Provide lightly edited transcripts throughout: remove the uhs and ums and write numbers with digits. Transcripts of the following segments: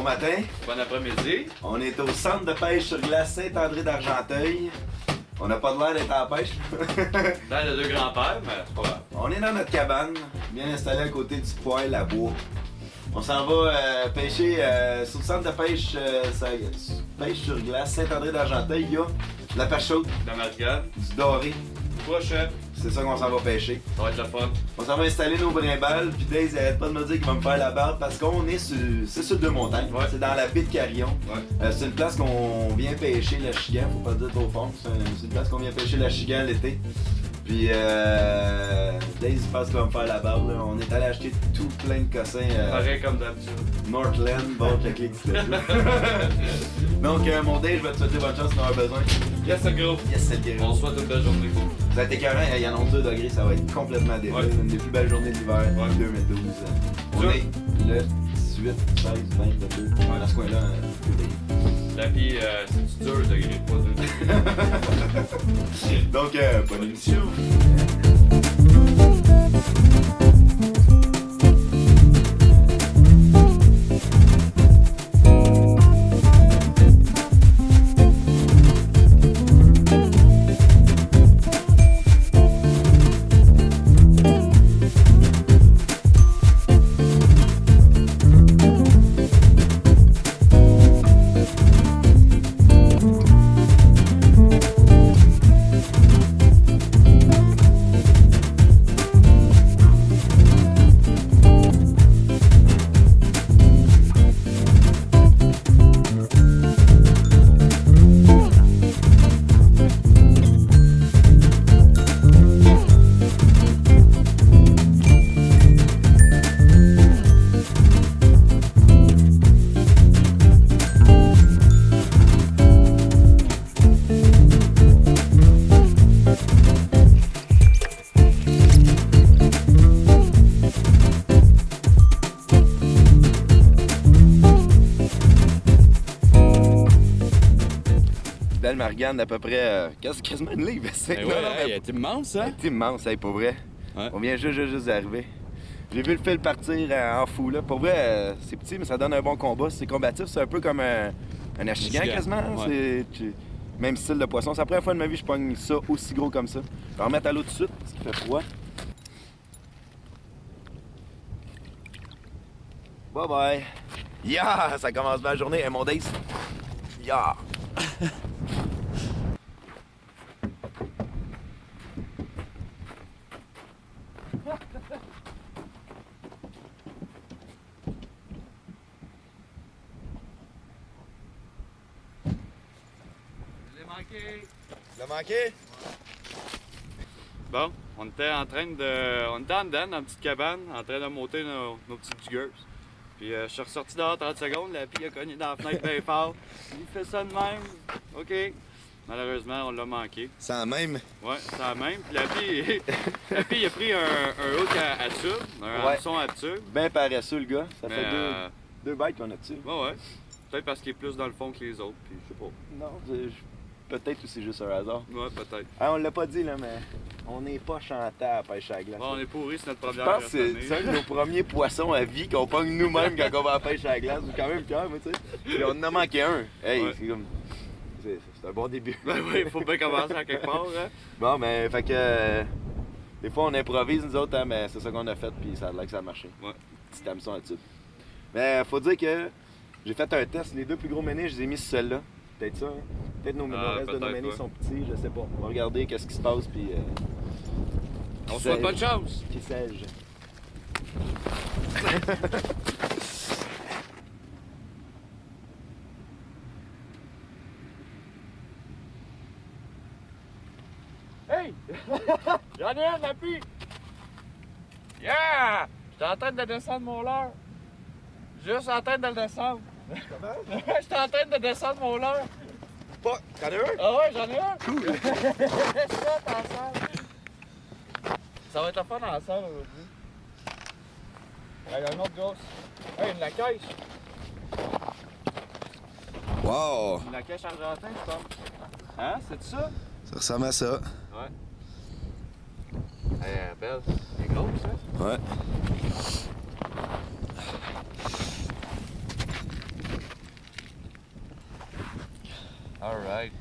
matin. Bon après-midi. On est au centre de pêche sur glace Saint-André d'Argenteuil. On n'a pas de l'air d'être à la pêche. Dans les deux grands-pères, mais c'est pas grave. On est dans notre cabane, bien installée à côté du poêle à bois. On s'en va pêcher sur le centre de pêche, pêche sur glace Saint-André d'Argenteuil. Il y a de la pêche chaude, La mascarade. du doré. Prochain. C'est ça qu'on s'en va pêcher. Ça va être le fun. On s'en va installer nos brimbales, puis Daze arrête pas de me dire qu'il va me faire la barbe parce qu'on est sur deux montagnes. Ouais. C'est dans la baie de Carillon. Ouais. C'est une place qu'on vient pêcher le chigan, faut pas le dire trop fort. C'est une place qu'on vient pêcher le chigan l'été. Puis Daze pense qu'il va me faire la barbe. Là. On est allé acheter tout plein de cossins. Pareil comme d'habitude. Northland, bon, le clic c'était Donc mon Dave, je vais te souhaiter bonne chance si on a besoin. Yes, c'est gros. Yes, c'est le On se souhaite une belle journée. Ça a été écœurant, il annonce 2 degrés, ça va être complètement débile. Ouais. Une des plus belles journées de l'hiver, Ouais. 2012. On Ça. est le 18, 16, 20, 22, dans ce coin-là, La vie, c'est dur de griller, pas de. Donc, bonne émission. Belle Margane d'à peu près quasiment une livre. Ben ouais, elle est immense, hein? C'est immense, hey, pour vrai. Ouais. On vient juste d'arriver. J'ai vu le fil partir en fou. Là. Pour vrai, c'est petit, mais ça donne un bon combat. C'est combatif, c'est un peu comme un achigan quasiment. Ouais. Même style de poisson. C'est la première fois de ma vie que je pogne ça aussi gros comme ça. Je vais en remettre à l'eau tout de suite parce qu'il fait froid. Bye bye. Ya! Ça commence bien la journée. Hey, mon Dace. Ya! Je l'ai manqué. Tu l'as manqué? Bon, on était en dedans, dans une petite cabane, en train de monter nos petites jiggers. Puis je suis ressorti dehors 30 secondes, la fille a cogné dans la fenêtre bien fort. Il fait ça de même. OK. Malheureusement, on l'a manqué. Sans même. Ouais, c'est la même. Puis la fille a pris un hook à tube, un Ouais. hameçon à tube. Ben paresseux, le gars. Ça Mais, fait deux bites qu'on a dessus. Ouais. Peut-être parce qu'il est plus dans le fond que les autres, puis je sais pas. Non, peut-être aussi juste un hasard. Ouais, peut-être. Ah, on l'a pas dit, là, mais on n'est pas chanté à la pêche à la glace. Bon, on est pourris, c'est notre Je première pense que année. c'est un de nos premiers poissons à vie qu'on pogne nous-mêmes quand on va à la pêche à la glace. C'est quand même fier, mais tu sais. Puis on en a manqué un. Hey, Ouais. c'est comme. C'est un bon début. Ben oui, il faut bien commencer à quelque part, hein. Bon, mais fait que. Des fois, on improvise, nous autres, hein, mais c'est ça qu'on a fait, puis ça a l'air que ça a marché. Ouais. Petit hameçon là-dessus. Mais faut dire que j'ai fait un test. Les 2 plus gros méniches, je les ai mis sur celle-là. Peut-être ça, hein? Peut-être nos restes de nos peut-être, méniches ouais. sont petits, je sais pas. On va regarder qu'est-ce qui se passe, puis. On se souhaite bonne chance. Qui sais-je? Hey! J'en ai un, la pie! Yeah! J'étais en train de descendre mon leurre. Juste en train de le descendre. Comment? J'étais en train de descendre mon leurre. Pas. T'en as un? Ah ouais, j'en ai un. Cool! Ça, ensemble. Ça va être la fun ensemble aujourd'hui. Il y a une autre grosse. Hey, une lacaille. Wow! Une lacaille argentine, je pense. Hein? C'est ça? Ça ressemble à ça. Ouais. Elle est belle. Elle est grosse, hein? Ouais. Alright.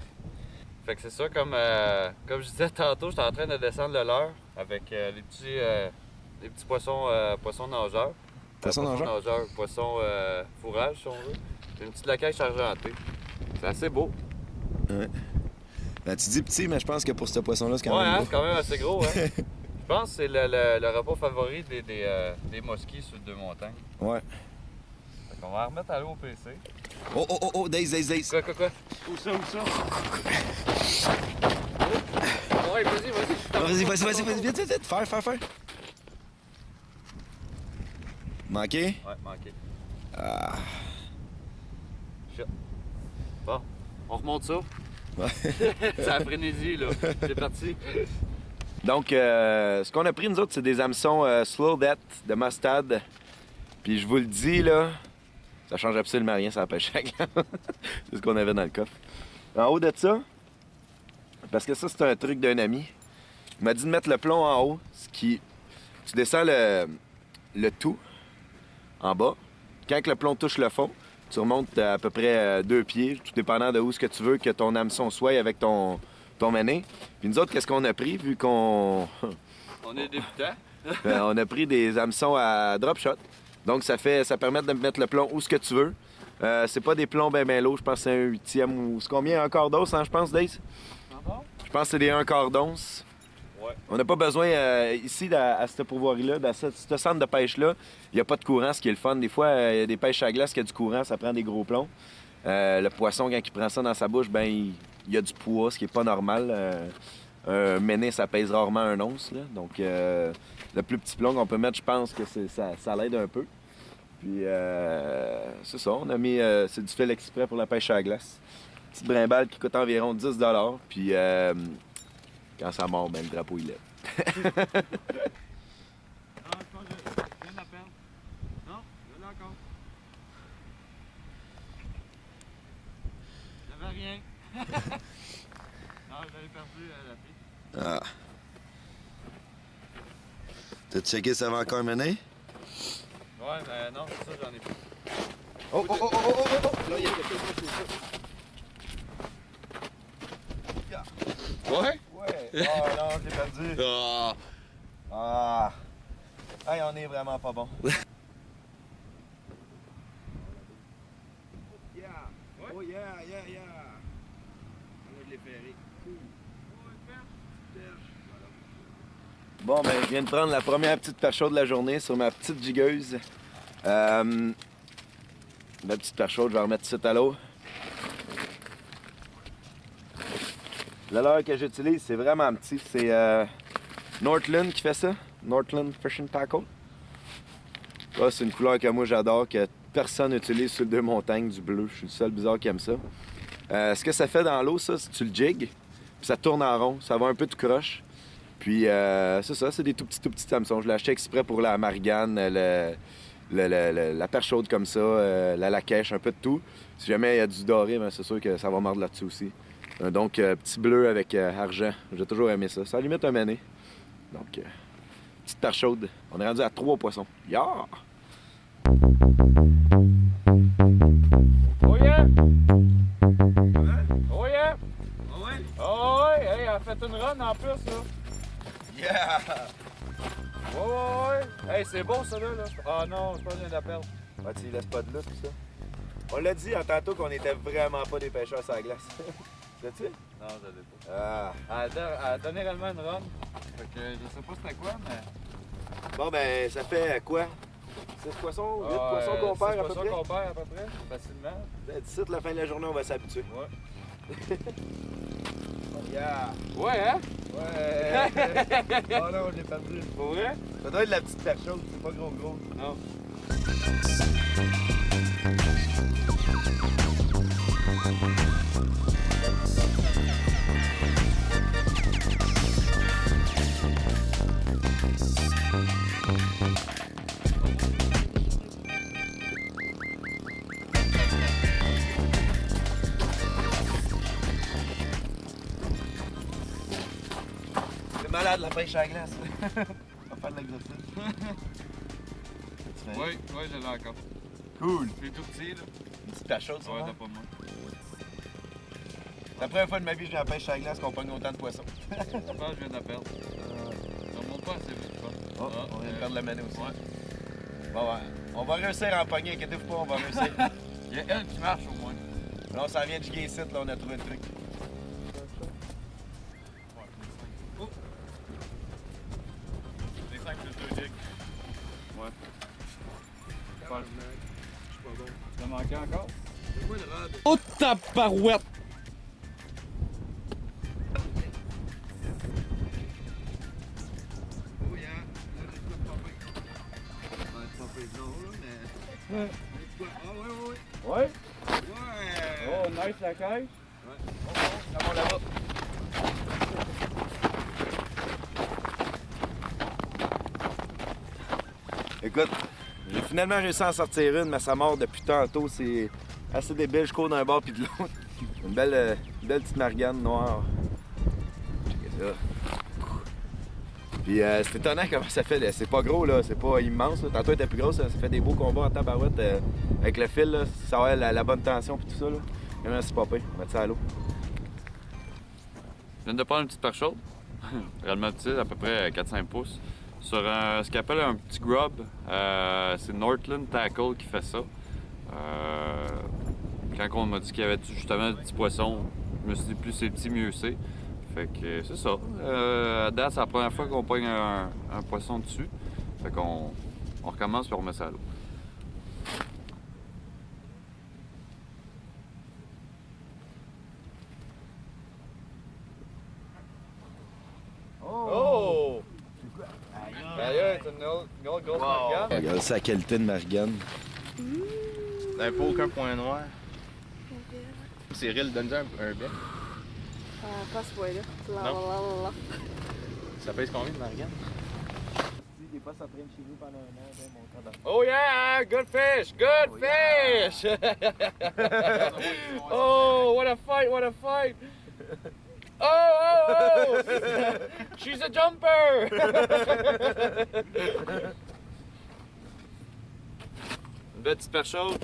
Fait que c'est ça, comme je disais tantôt, j'étais en train de descendre le leurre avec les petits poissons, poissons nageurs. Poissons nageurs? Poissons fourrage, si on veut. Une petite lacaille argentée. C'est assez beau. Ouais. Ben, tu dis petit, mais je pense que pour ce poisson-là, c'est quand Ouais, même hein, gros. c'est quand même assez gros. Hein? Je pense que c'est le repas favori des mosquits sur deux montagnes. Ouais. Fait qu'on va la remettre à l'eau au PC. Oh, Daze. Quoi? Où ça? Oh. Ouais, vas-y. Vas-y, vite. Faire. Manqué? Ouais, manqué. Ah. Shit. Bon, on remonte ça. Ouais. C'est la frénésie, là. C'est parti. Donc, ce qu'on a pris, nous autres, c'est des hameçons Slow Death de mustard. Puis je vous le dis, là, ça change absolument rien, ça pêche à glace. C'est ce qu'on avait dans le coffre. En haut de ça, parce que ça, c'est un truc d'un ami, il m'a dit de mettre le plomb en haut, ce qui... Tu descends le tout en bas. Quand le plomb touche le fond, tu remontes à peu près 2 pieds, tout dépendant de où ce que tu veux que ton hameçon soit avec ton mené. Puis nous autres, qu'est-ce qu'on a pris, vu qu'on... On est débutants. on a pris des hameçons à drop shot. Donc, ça permet de mettre le plomb où ce que tu veux. C'est pas des plombs bien lourds. Je pense que c'est un 8e ou... C'est combien? Un quart d'once, hein, je pense, Daze? Je pense que c'est des 1 quart d'once. Ouais. On n'a pas besoin, ici, à ce pourvoirie-là, dans ce centre de pêche-là, il n'y a pas de courant, ce qui est le fun. Des fois, il y a des pêches à glace qui a du courant, ça prend des gros plombs. Le poisson, quand il prend ça dans sa bouche, ben il y a du poids, ce qui est pas normal. Un méné, ça pèse rarement 1 once. Là. Donc, le plus petit plomb qu'on peut mettre, je pense que ça l'aide un peu. Puis, c'est ça, on a mis... c'est du fil exprès pour la pêche à la glace. Petite brimballe qui coûte environ 10 $. Puis, quand ça mord, ben, le drapeau, il lève. Non, je pense que je viens de la perdre. Non, je l'ai encore. J'avais rien. Non, je l'avais perdu la fille. Ah. T'as checké ça va encore mener? Ouais, mais non, c'est ça, j'en ai plus. Oh! Là, il y a quelque chose sur ça. Ouais? Ouais. Oh non, je l'ai perdu. Ah! Ah. Hey, on est vraiment pas bon. Yeah. Oh yeah. Je l'ai ferré. Bon, ben, je viens de prendre la première petite perche chaude de la journée sur ma petite jigueuse. Ma petite perche chaude, je vais la remettre tout de suite à l'eau. Le leurre que j'utilise, c'est vraiment petit. C'est Northland qui fait ça. Northland Fishing Tackle. Ça, c'est une couleur que moi j'adore, que personne n'utilise sur deux montagnes, du bleu. Je suis le seul bizarre qui aime ça. Ce que ça fait dans l'eau, ça, c'est que tu le jigues, puis ça tourne en rond. Ça va un peu tout croche. Puis, c'est ça, c'est des tout petits hameçons. Je l'ai acheté exprès pour la margane, la perche chaude comme ça, la laquèche, un peu de tout. Si jamais il y a du doré, ben, c'est sûr que ça va mordre là-dessus aussi. Donc, petit bleu avec argent. J'ai toujours aimé ça. Ça limite un mané. Donc, petite perche chaude. On est rendu à 3 poissons. Yeah! Oh yeah! Oh yeah! Ah ouais? Oh ouais! Hey, elle a fait une run en plus, là! Yeah! Ouais! Hey, c'est beau, ça, là! Ah non, je pense que je viens de la perdre. Ouais, tu laisses pas de lousse, pis ça. On l'a dit en tantôt qu'on était vraiment pas des pêcheurs sur la glace. Sais-tu? Non, je l'ai pas. Ah. Elle a donné réellement une run. Fait que je sais pas c'était quoi, mais... Bon, ben, ça fait quoi? 6 poissons? 8 poissons qu'on perd à peu près? 6 poissons qu'on perd à peu près, facilement. D'ici la fin de la journée, on va s'habituer. Ouais. Yeah! Ouais, hein? Ouais! Oh non, je l'ai perdu. Pour vrai? Ça doit être la petite perche chaude, c'est pas gros. Non. C'est malade la pêche à la glace. On va faire de l'exercice. Oui, je l'ai encore. Cool. C'est tout petit, là. Une petite perche chaude, ça Ouais, va? t'as pas moi. La première fois de ma vie que j'ai la pêche à la glace qu'on pogne autant de poissons. Je pense que je viens de la perdre. Ça remonte pas assez vite, je pense. Oh, on vient de perdre la manée aussi. Ouais. Bon, ouais. On va réussir à en pogner, inquiétez-vous pas, on va réussir. Il y a elle qui marche au moins. Là, on s'en vient de giguer ici, là, on a trouvé le truc. Oh. Les 5 plus 2 gigs. Ouais. Je suis pas bon. T'as manqué encore? Oh ta parouette! Oh yeah, là j'ai pas popé. Pas popé non là, mais. Ouais. Ah ouais, ouais, ouais. Ouais? Ouais! Oh, nice la caisse. Ça va là-bas. Écoute, j'ai finalement réussi à en sortir une, mais ça mord depuis tantôt. C'est assez débile, je cours d'un bord puis de l'autre. Une belle petite margane noire. Checkez ça. Puis c'est étonnant comment ça fait. C'est pas gros, là. C'est pas immense. Là. Tantôt, elle était plus grosse. Ça fait des beaux combats en tabarouette avec le fil. Là. Ça va la bonne tension puis tout ça. Là. Maintenant, c'est pas pire. On va mettre ça à l'eau. Je viens de prendre une petite perche chaude. Réellement petite, à peu près 4-5 pouces. Sur ce qu'on appelle un petit grub. C'est Northland Tackle qui fait ça. Quand on m'a dit qu'il y avait justement des petits poissons, je me suis dit plus c'est petit, mieux c'est. Fait que c'est ça. À date, c'est la première fois qu'on pogne un poisson dessus. Fait qu'on recommence et on remet ça à l'eau. Oh! Aïe, c'est une grosse margane. Regarde sa qualité de margane. Un peu aucun point noir. Cyril, donne-nous un bec. Pas ce point-là. Non. Ça pèse combien de margane? Il est pas s'entraîner chez nous pendant un an, mon temps. Oh yeah! Good fish! Good fish! Oh, what a fight! What a fight! Oh! She's a jumper! Une belle petite perche chaude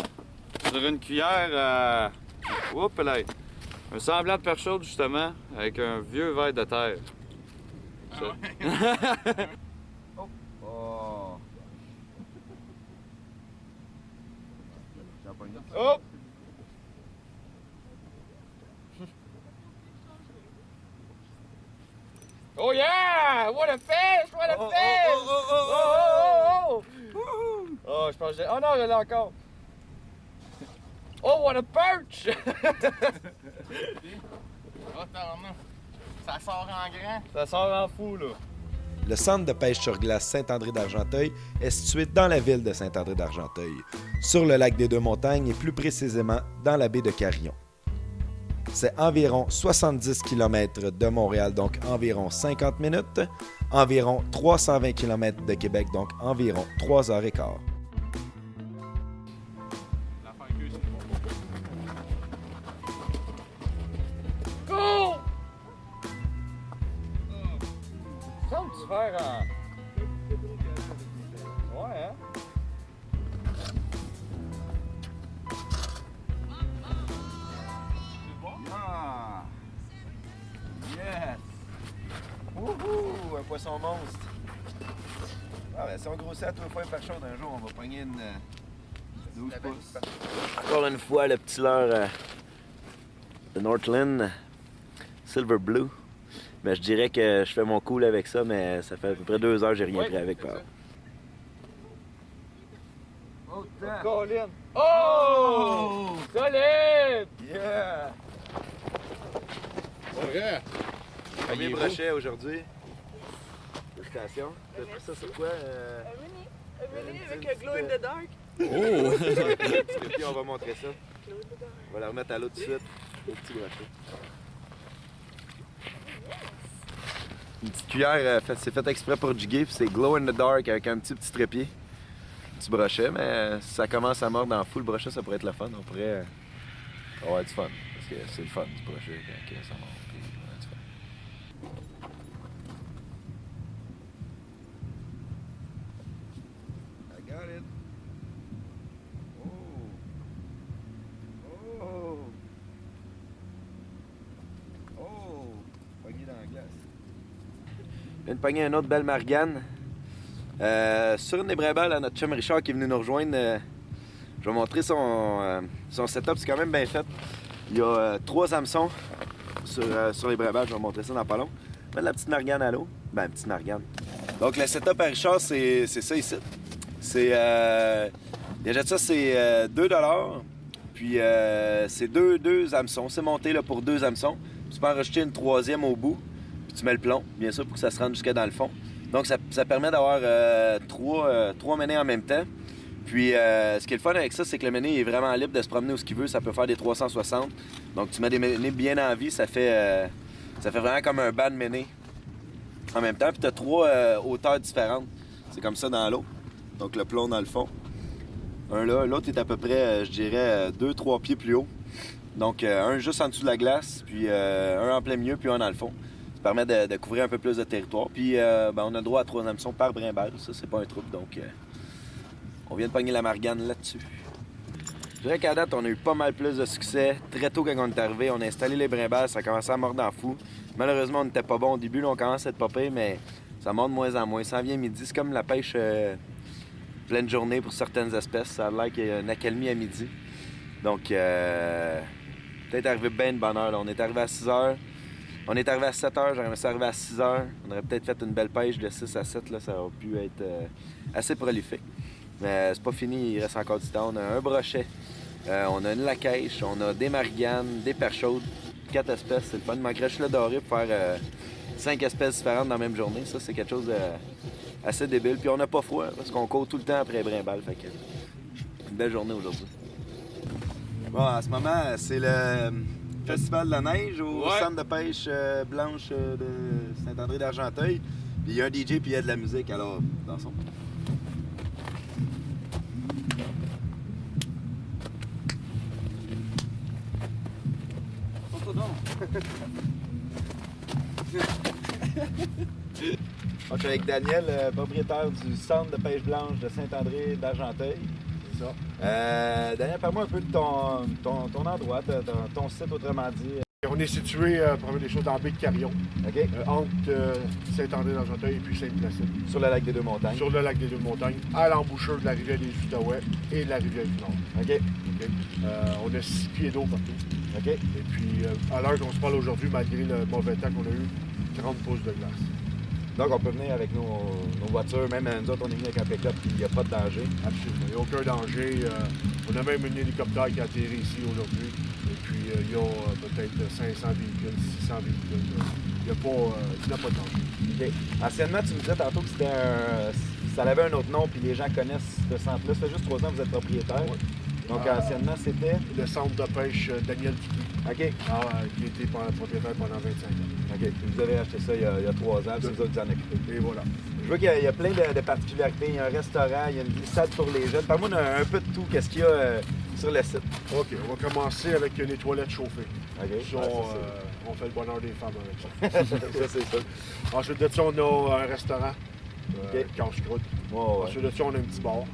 sur une cuillère. Oups là! Un semblant de perche chaude justement avec un vieux verre de terre. Ça. Oh! Oh! Oh yeah! What a fish! What a fish! Oh, je pense que j'ai... Oh non, je l'ai encore! Oh, what a perch! Ça sort en grand. Ça sort en fou, là. Le centre de pêche sur glace Saint-André-d'Argenteuil est situé dans la ville de Saint-André-d'Argenteuil, sur le lac des Deux-Montagnes et plus précisément dans la baie de Carillon. C'est environ 70 km de Montréal, donc environ 50 minutes, environ 320 km de Québec, donc environ 3h15. Go! Semble-tu faire en... Ouais, hein? Ah! Yes! Wouhou! Un poisson monstre! Ah ben si on grossit à 2 fois par chaude un jour, on va pogner une 12 pouces. Encore une fois, le petit leurre de Northland Silver Blue. Mais je dirais que je fais mon cool avec ça, mais ça fait à peu près 2 heures que j'ai rien pris avec. Oh, Colin! Oh! Solide! Yeah! Oh yeah! Premier brochet aujourd'hui. Félicitations. T'as pris ça sur quoi? Un mini avec un glow in the dark. Et puis on va montrer ça. On va la remettre à l'eau tout de suite. Au petit brochet. Une petite cuillère, c'est fait exprès pour jiguer, puis c'est glow in the dark avec un petit trépied. Un petit brochet, mais si ça commence à mordre en fou, le brochet, ça pourrait être le fun. On pourrait avoir du fun. Parce que c'est le fun du brochet quand ça mord. Puis on a du fun. I got it. Oh. Oh. Je viens de pogner une autre belle margane. Sur une des brimbales, notre chum Richard qui est venu nous rejoindre, je vais montrer son setup, c'est quand même bien fait. Il y a 3 hameçons sur les brimbales, je vais montrer ça dans pas long. Mettre la petite margane à l'eau. Ben, petite margane. Donc, le setup à Richard, c'est ça ici. C'est. Déjà, ça, c'est 2 $. Puis, c'est deux hameçons. C'est monté là, pour 2 hameçons. Tu peux en rajouter une 3e au bout. Puis, tu mets le plomb, bien sûr, pour que ça se rende jusqu'à dans le fond. Donc, ça permet d'avoir 3 ménées en même temps. Puis, ce qui est le fun avec ça, c'est que le méné est vraiment libre de se promener où ce qu'il veut. Ça peut faire des 360. Donc, tu mets des ménés bien en vie. Ça fait vraiment comme un banc de méné en même temps. Puis, tu as 3 hauteurs différentes. C'est comme ça dans l'eau. Donc, le plomb dans le fond. Un là. L'autre est à peu près, je dirais, 2-3 pieds plus haut. Donc, un juste en dessous de la glace. Puis, un en plein milieu, puis un dans le fond. Ça permet de couvrir un peu plus de territoire. Puis, on a le droit à 3 hameçons par brimbale. Ça, c'est pas un trouble. Donc, on vient de pogner la margane là-dessus. Je dirais qu'à date, on a eu pas mal plus de succès. Très tôt, quand on est arrivé, on a installé les brimbales. Ça a commencé à mordre en fou. Malheureusement, on n'était pas bon au début. Là, on commence à être popé, mais ça mord de moins en moins. Ça en vient midi. C'est comme la pêche pleine journée pour certaines espèces. Ça a l'air qu'il y a une accalmie à midi. Donc, peut-être arrivé bien de bonne heure. Là. On est arrivé à 6 h. On est arrivé à 7 h. J'aurais aimé ça arriver à 6 h. On aurait peut-être fait une belle pêche de 6 à 7. Là. Ça aurait pu être assez prolifique. Mais c'est pas fini. Il reste encore du temps. On a un brochet. On a une laquèche. On a des marganes, des perches chaudes. 4 espèces. C'est le fun. Il manquerait juste le doré pour faire 5 espèces différentes dans la même journée. Ça, c'est quelque chose assez débile. Puis on n'a pas froid parce qu'on court tout le temps après les brimbales. Fait que une belle journée aujourd'hui. Bon, en ce moment, c'est le Festival de la neige au centre de pêche blanche de Saint-André d'Argenteuil. Puis il y a un DJ puis il y a de la musique. Alors, dansons. Je suis avec Daniel, propriétaire du centre de pêche blanche de Saint-André d'Argenteuil. C'est ça. Daniel, parle-moi un peu de ton endroit, ton site, autrement dit. On est situé, pour des choses, dans la baie de Carillon, OK. entre Saint-André d'Argenteuil et puis Sainte-Placide. Sur le lac des Deux-Montagnes. Sur le lac des Deux-Montagnes, à l'embouchure de la rivière des Outaouais et de la rivière du Nord. OK. Okay? On a 6 pieds d'eau partout. OK. Et puis, à l'heure qu'on se parle aujourd'hui, malgré le mauvais temps qu'on a eu, 30 pouces de glace. Donc, on peut venir avec nos voitures. Même nous autres, on est venus avec un pick-up, puis il n'y a pas de danger. Absolument. Il n'y a aucun danger. On a même un hélicoptère qui a atterri ici aujourd'hui. Et puis, il y a peut-être 500 véhicules, 600 véhicules. Il n'y a pas de danger. OK. Anciennement, tu me disais tantôt que c'était ça avait un autre nom, puis les gens connaissent ce centre-là. Ça fait juste 3 ans que vous êtes propriétaire. Ouais. Donc, anciennement, c'était... Le centre de pêche Daniel Dupuis. OK. Qui était propriétaire pendant 25 ans. OK. Puis vous avez acheté ça il y a 3 ans, puis c'est vous autres qui en occupez. Et voilà. Je vois qu'il y a plein de particularités. Il y a un restaurant, il y a une glissade pour les jeunes. Parle-moi un peu de tout. Qu'est-ce qu'il y a sur le site? OK. On va commencer avec les toilettes chauffées. OK. Ça, on fait le bonheur des femmes avec ça. Ça, c'est ça. Ensuite de ça, on a un restaurant. OK. Casse-croûte. Oh, ouais. Ensuite de ça, on a un petit bar.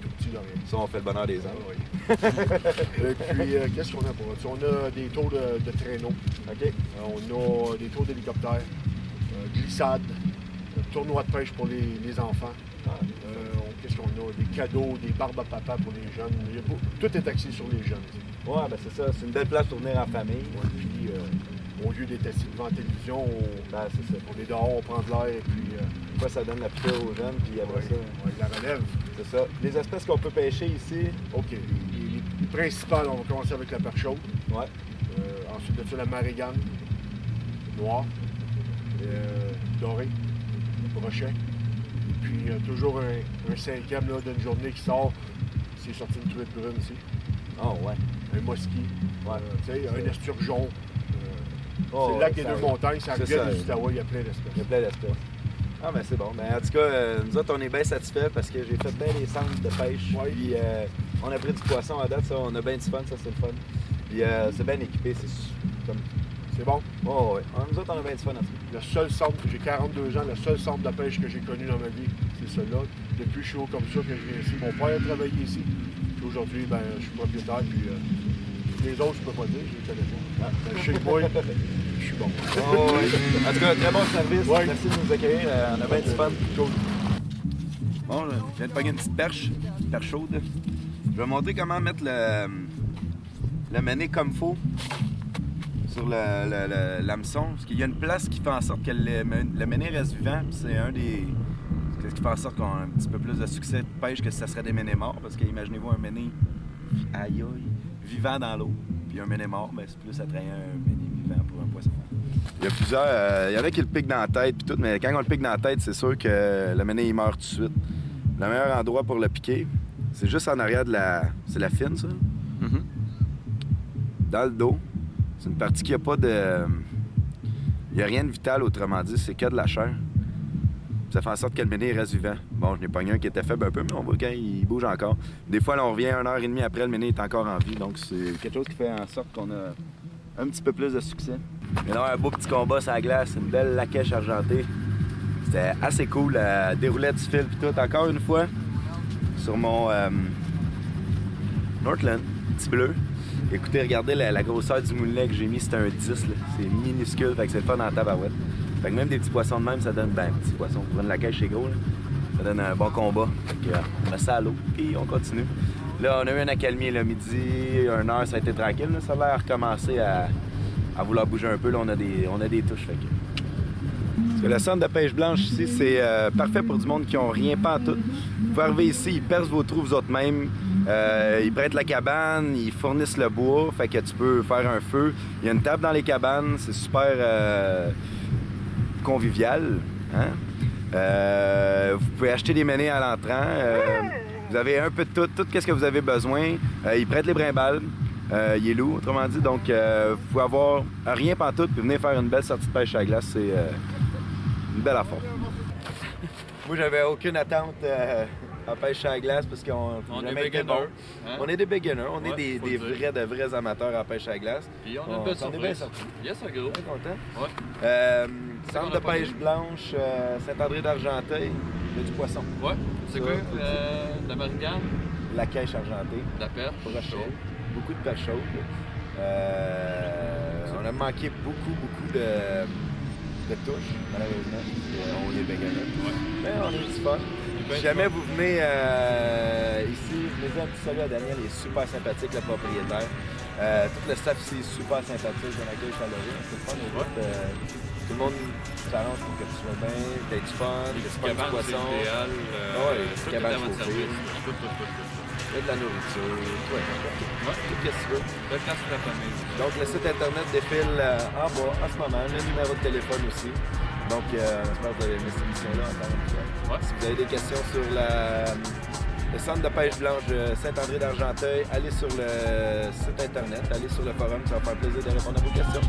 Tout petit de rien. Ça, on fait le bonheur des hommes. Oui. Et puis, qu'est-ce qu'on a pour ça? On a des tours de traîneau. OK. On a des tours d'hélicoptère, glissade, tournoi de pêche pour les enfants. Qu'est-ce qu'on a? Des cadeaux, des barbes à papa pour les jeunes. Tout est axé sur les jeunes. Ouais, ben c'est ça. C'est une belle place pour venir en famille. Ouais, puis, au lieu d'être assis devant la télévision, c'est ça. on est dehors, on prend de l'air et puis... Fois, ça donne la piqûre aux jeunes, puis après ça... la relève. C'est ça. Les espèces qu'on peut pêcher ici... OK. Les principales, on va commencer avec la perche chaude. Ouais. Ensuite de ça, la marigane, noire, dorée, brochet. Et puis, toujours un cinquième d'une journée qui sort. C'est sorti une truite brune ici. Oh, ouais. Un mosquit. Ouais. Tu sais, un esturgeon. Oh, c'est le lac des ça- Deux-Montagnes, c'est la c'est rivière ça. des Outaouais, il y a plein d'espèces. Il y a plein d'espèces. Ah, ben c'est bon. Ben, en tout cas, nous autres, on est bien satisfaits parce que j'ai fait bien les centres de pêche. Ouais. Puis on a pris du poisson à date, ça. On a bien du fun, ça, c'est le fun. Puis c'est bien équipé, comme... C'est bon? Oh, ouais. Nous autres, on a bien du fun en tout cas. Le seul centre, j'ai 42 ans, le seul centre de pêche que j'ai connu dans ma vie, c'est celui-là. Depuis que je suis haut comme ça, que je viens ici. Mon père a travaillé ici. Puis aujourd'hui, je suis propriétaire. Puis les autres, je peux pas dire, je les connais pas. Je sais que moi, puis je suis bon. Oh, ouais. En tout cas, très bon service. Ouais. Merci de nous accueillir. On a bien du fun. Cool. Bon, là, je viens de pogner une petite perche chaude. Je vais montrer comment mettre le mené comme faut sur l'hameçon. Parce qu'il y a une place qui fait en sorte que le mené reste vivant. Puis c'est ce qui fait en sorte qu'on a un petit peu plus de succès de pêche que si ça serait des ménés morts. Parce que imaginez-vous un mené vivant dans l'eau. Puis un mené mort, ben, c'est plus attrayant un mené vivant pour un poisson. Il y a plusieurs. Il y en a qui le piquent dans la tête puis tout, mais quand on le pique dans la tête, c'est sûr que le mené il meurt tout de suite. Le meilleur endroit pour le piquer, c'est juste en arrière de la. C'est la fine, ça? Mm-hmm. Dans le dos. C'est une partie qui a pas de. Il n'y a rien de vital, autrement dit, c'est que de la chair. Ça fait en sorte que le mené reste vivant. Bon, je n'ai pogné un qui était faible un peu, mais on voit quand il bouge encore. Des fois, là, on revient 1h30 après, le mené est encore en vie. Donc, c'est quelque chose qui fait en sorte qu'on a un petit peu plus de succès. Mais là, un beau petit combat sur la glace, une belle laquèche argentée. C'était assez cool, elle déroulait du fil puis tout. Encore une fois, sur mon Northland, petit bleu. Écoutez, regardez la grosseur du moulinet que j'ai mis, c'est un 10. Là. C'est minuscule, fait que c'est le fun dans la tabarouette. Fait que même des petits poissons de même, ça donne, petits poissons, pour une laquèche, c'est gros, là. Ça donne un bon combat. Fait que, on met ça à l'eau, puis on continue. Là, on a eu un accalmie le midi, 1h, ça a été tranquille. Là. Ça a l'air recommencer à vouloir bouger un peu. Là, on a des touches. Fait que... Parce que le centre de pêche blanche ici, c'est parfait pour du monde qui n'ont rien pas en tout. Vous pouvez arriver ici, ils percent vos trous vous autres mêmes. Ils prêtent la cabane, ils fournissent le bois, fait que tu peux faire un feu. Il y a une table dans les cabanes, c'est super convivial. Hein? Vous pouvez acheter des menés à l'entrant. Vous avez un peu de tout ce que vous avez besoin. Ils prêtent les brimbales. Il est loup, autrement dit. Donc, vous pouvez avoir rien pantoute puis venir faire une belle sortie de pêche à la glace. C'est une belle affaire. Moi, j'avais aucune attente à pêche à la glace parce qu'on On est jamais été beginners, bon. hein? On est des beginners, on est Ouais, faut des le dire. vrais amateurs à pêche à la glace. Puis on a une belle s'en est bien surprise. sortis. Yes, un gros. Bien content. Ouais. Centre qu'on de a pas pêche vu. blanche, Saint-André d'Argenteuil, il y a du poisson. Ouais. C'est Ça, quoi? faut dire. La marigane, La cache argentée, la perche, brochet, beaucoup de perches chaudes. On a manqué beaucoup de touches, malheureusement. On est bégueuleux. Ouais. Mais on a eu du fun. Si jamais vous venez ici, venez un petit salut à Daniel, il est super sympathique, le propriétaire. Tout le staff ici est super sympathique, un accueil chaleureux. C'est le fun au bout. Tout le monde s'arrange pour que tu sois bien, que tu aies du fun, que tu pognes du poisson. idéal. Ouais, tout cabane est à votre chauffée. service. Tout. Il y a de la nourriture, tout, Ouais. tout ce que tu veux. Belle place pour la famille. Donc le site internet défile en bas en ce moment, le numéro de téléphone aussi. Donc j'espère que vous avez aimé cette émission-là encore une fois. Ouais. Si vous avez des questions sur le centre de pêche blanche de Saint-André d'Argenteuil, allez sur le site internet, allez sur le forum, ça va faire plaisir de répondre à vos questions.